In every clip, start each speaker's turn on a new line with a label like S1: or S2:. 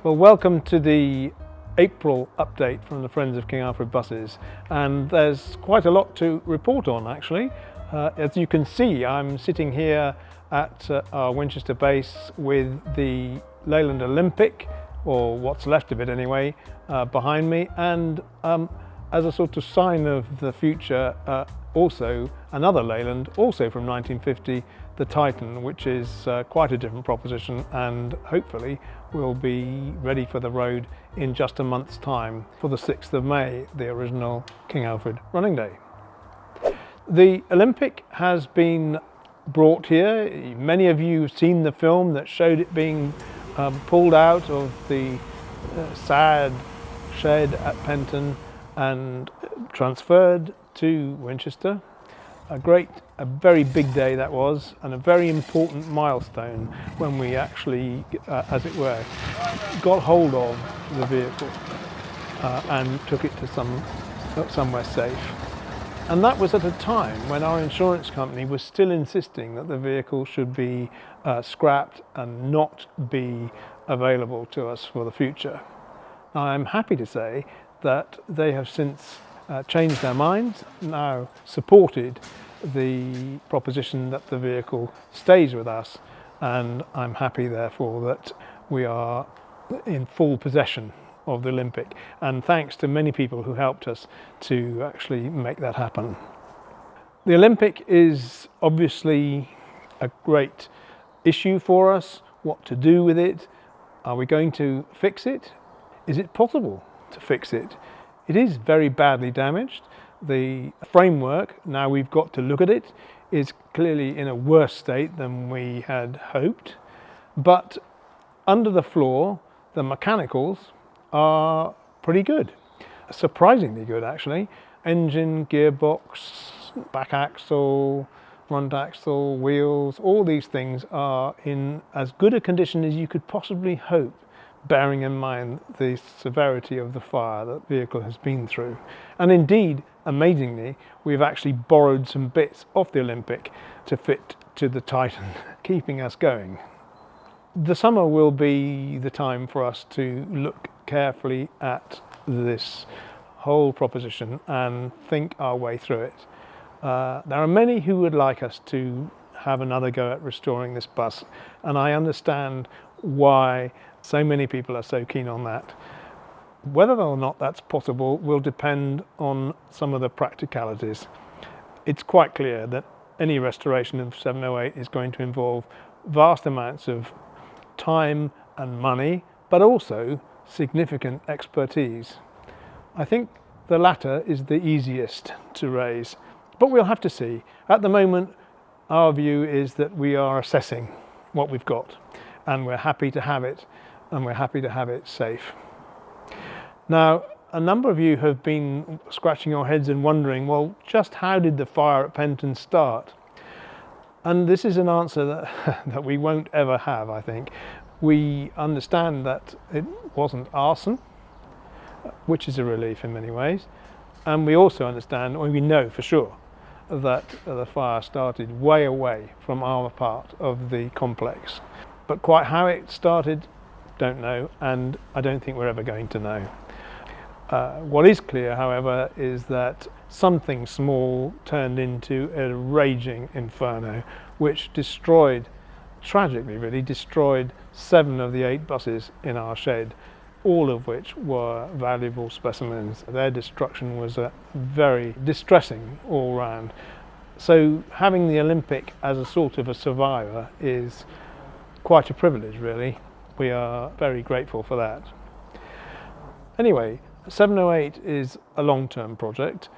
S1: Well, welcome to the April update from the Friends of King Alfred buses, and there's quite a lot to report on actually. As you can see, I'm sitting here at our Winchester base with the Leyland Olympic, or what's left of it anyway, behind me, and as a sort of sign of the future, also another Leyland, also from 1950, the Titan, which is quite a different proposition and hopefully will be ready for the road in just a month's time for the 6th of May, the original King Alfred Running Day. The Olympic has been brought here. Many of you have seen the film that showed it being pulled out of the sad shed at Penton and transferred to Winchester. A very big day that was, and a very important milestone when we actually, as it were, got hold of the vehicle and took it to somewhere safe. And that was at a time when our insurance company was still insisting that the vehicle should be scrapped and not be available to us for the future. Now, I'm happy to say that they have since changed their minds, now supported the proposition that the vehicle stays with us, and I'm happy therefore that we are in full possession of the Olympic, and thanks to many people who helped us to actually make that happen. The Olympic is obviously a great issue for us. What to do with it? Are we going to fix it? Is it possible to fix it? It is very badly damaged. The framework, now we've got to look at it, is clearly in a worse state than we had hoped. But under the floor, the mechanicals are pretty good. Surprisingly good, actually. Engine, gearbox, back axle, front axle, wheels, all these things are in as good a condition as you could possibly hope, bearing in mind the severity of the fire that the vehicle has been through. And indeed, amazingly, we've actually borrowed some bits off the Olympic to fit to the Titan, keeping us going. The summer will be the time for us to look carefully at this whole proposition and think our way through it. There are many who would like us to have another go at restoring this bus, and I understand why so many people are so keen on that. Whether or not that's possible will depend on some of the practicalities. It's quite clear that any restoration of 708 is going to involve vast amounts of time and money, but also significant expertise. I think the latter is the easiest to raise, but we'll have to see. At the moment, our view is that we are assessing what we've got, and we're happy to have it, and we're happy to have it safe. Now, a number of you have been scratching your heads and wondering, well, just how did the fire at Penton start? And this is an answer that we won't ever have, I think. We understand that it wasn't arson, which is a relief in many ways. And we also understand, or we know for sure, that the fire started way away from our part of the complex. But quite how it started, don't know, and I don't think we're ever going to know. What is clear, however, is that something small turned into a raging inferno, which destroyed, tragically really, destroyed 7 of the 8 buses in our shed, all of which were valuable specimens. Their destruction was very distressing all round. So having the Olympic as a sort of a survivor is quite a privilege, really. We are very grateful for that. Anyway, 708 is a long-term project.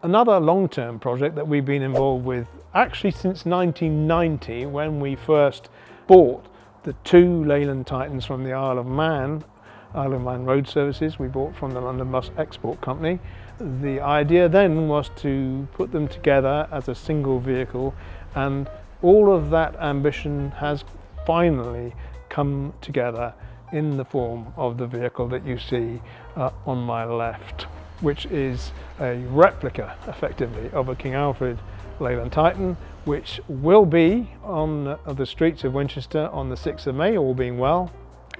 S1: Another long-term project that we've been involved with actually since 1990, when we first bought the 2 Leyland Titans from the Isle of Man Road Services we bought from the London Bus Export Company. The idea then was to put them together as a single vehicle, and all of that ambition has finally come together in the form of the vehicle that you see on my left, which is a replica, effectively, of a King Alfred Leyland Titan, which will be on the streets of Winchester on the 6th of May, all being well.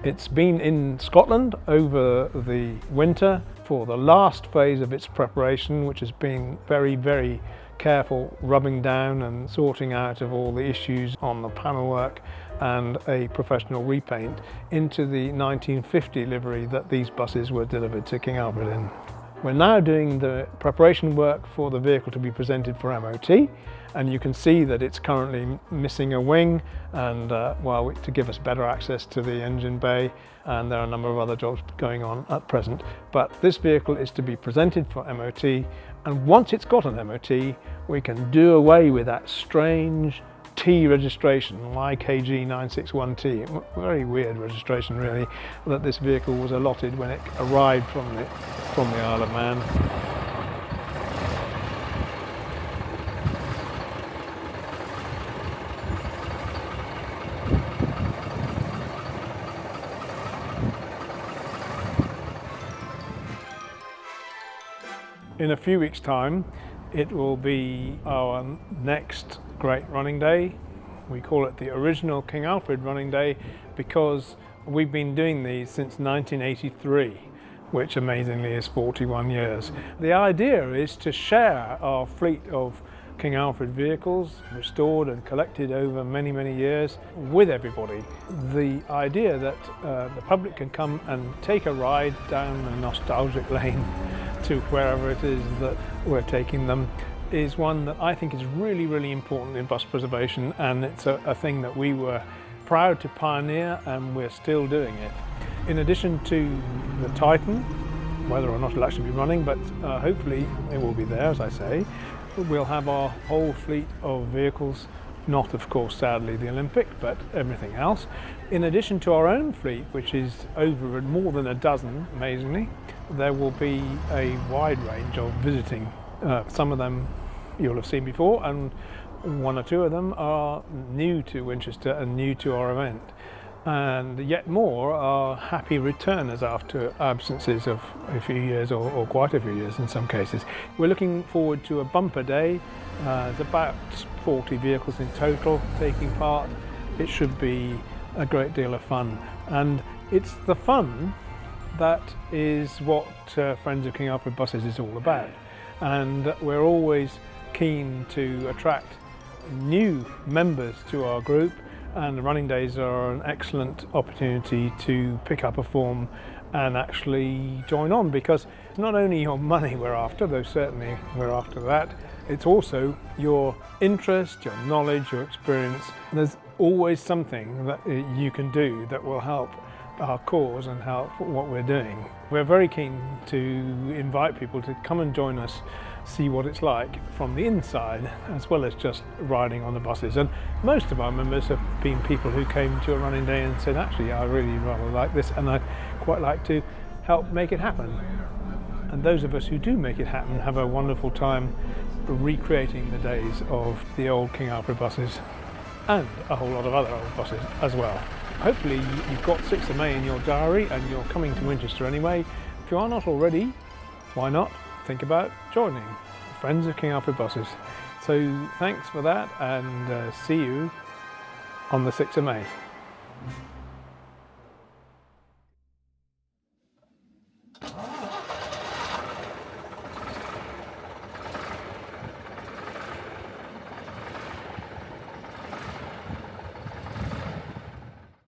S1: It's been in Scotland over the winter for the last phase of its preparation, which has been very, very careful rubbing down and sorting out of all the issues on the panelwork and a professional repaint into the 1950 livery that these buses were delivered to King Alfred in. We're now doing the preparation work for the vehicle to be presented for MOT, and you can see that it's currently missing a wing and to give us better access to the engine bay, and there are a number of other jobs going on at present. But this vehicle is to be presented for MOT, and once it's got an MOT, we can do away with that strange T registration, YKG 961T, very weird registration really, that this vehicle was allotted when it arrived from the Isle of Man. In a few weeks' time, it will be our next great running day. We call it the original King Alfred Running Day because we've been doing these since 1983, which amazingly is 41 years. The idea is to share our fleet of King Alfred vehicles, restored and collected over many, many years, with everybody. The idea that the public can come and take a ride down a nostalgic lane to wherever it is that we're taking them is one that I think is really, really important in bus preservation, and it's a thing that we were proud to pioneer, and we're still doing it. In addition to the Titan, whether or not it'll actually be running, but hopefully it will be there, as I say, we'll have our whole fleet of vehicles, not of course sadly the Olympic, but everything else. In addition to our own fleet, which is over more than a dozen, amazingly, there will be a wide range of visiting. Some of them you'll have seen before, and one or two of them are new to Winchester and new to our event. And yet more are happy returners after absences of a few years or quite a few years in some cases. We're looking forward to a bumper day. There's about 40 vehicles in total taking part. It should be a great deal of fun, and it's the fun that is what Friends of King Alfred Buses is all about. And we're always keen to attract new members to our group, and the running days are an excellent opportunity to pick up a form and actually join on, because it's not only your money we're after, though certainly we're after that, it's also your interest, your knowledge, your experience. There's always something that you can do that will help our cause and help what we're doing. We're very keen to invite people to come and join us, see what it's like from the inside, as well as just riding on the buses. And most of our members have been people who came to a running day and said, actually, I really rather like this and I'd quite like to help make it happen. And those of us who do make it happen have a wonderful time recreating the days of the old King Alfred buses and a whole lot of other old buses as well. Hopefully you've got 6th of May in your diary and you're coming to Winchester anyway. If you are not already, why not think about joining the Friends of King Alfred Buses. So thanks for that, and see you on the 6th of May.